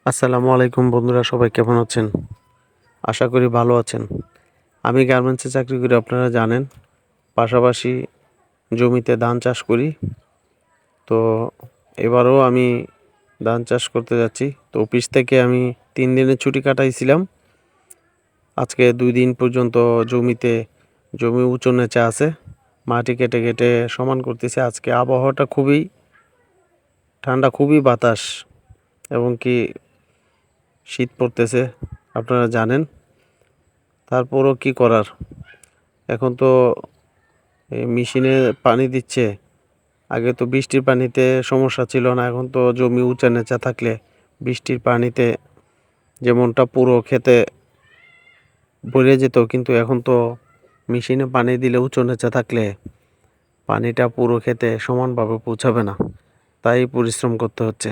আসসালামু আলাইকুম বন্ধুরা, সবাই কেমন আছেন? আশা করি ভালো আছেন। আমি গার্মেন্টসে চাকরি করি, আপনারা জানেন। পাশাপাশি জমিতে ধান চাষ করি। তো এবারও আমি ধান চাষ করতে যাচ্ছি। তো অফিস থেকে আমি ৩ দিনের ছুটি কাটাইছিলাম। আজকে ২ দিন পর্যন্ত জমি উঁচু নিচে আছে। মাটি কেটে, কেটে সমান করতেছি। আজকে আবহাওয়াটা খুবই ঠান্ডা, খুবই বাতাস এবং কি শীত পড়তেছে, আপনারা জানেন। তারপরও কি করার? এখন তো মেশিনে পানি দিচ্ছে। আগে তো বৃষ্টির পানিতে সমস্যা ছিল না। এখন তো জমি উঁচা নিচা থাকলে বৃষ্টির পানিতে যেমনটা পুরো ক্ষেতে ভরে যেত, কিন্তু এখন তো মেশিনে পানি দিলে উঁচু নিচা থাকলে পানিটা পুরো ক্ষেতে সমানভাবে পৌঁছাবে না। তাই পরিশ্রম করতে হচ্ছে।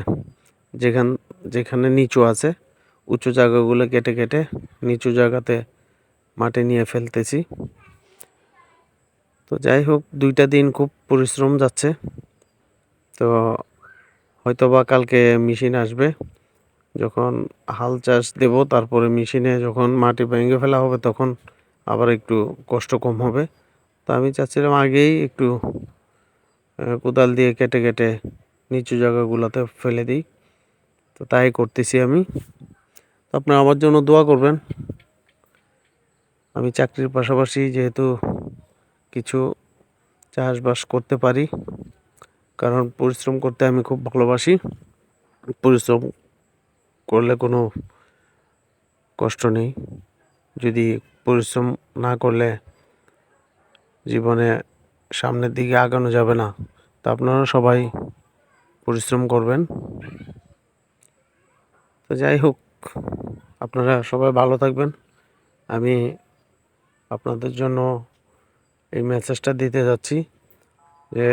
যেখান যেখানে নিচু আছে, উঁচু জায়গাগুলো কেটে, কেটে নিচু জায়গাতে মাটি নিয়ে ফেলতেছি। তো যাই হোক, ২ টা দিন খুব পরিশ্রম যাচ্ছে। তো হয়তোবা কালকে মেশিন আসবে। যখন হাল চাষ দেব, তারপরে মেশিনে যখন মাটি ভেঙে ফেলা হবে, তখন আবার একটু কষ্ট কম হবে। তো আমি চাচ্ছিলাম আগেই একটু কোদাল দিয়ে কেটে, কেটে নিচু জায়গাগুলোতে ফেলে দিই। তো তাই করতেছি আমি। তো আপনারা আমার জন্য দোয়া করবেন। আমি চাকরির পাশাপাশি যেহেতু কিছু চাষবাস করতে পারি, কারণ পরিশ্রম করতে আমি খুব ভালোবাসি। পরিশ্রম করলে কোনো কষ্ট নেই। যদি পরিশ্রম না করলে জীবনে সামনের দিকে আগানো যাবে না। তো আপনারা সবাই পরিশ্রম করবেন। তো যাই হোক, আপনারা সবাই ভালো থাকবেন। আমি আপনাদের জন্য এই মেসেজটা দিতে যাচ্ছি যে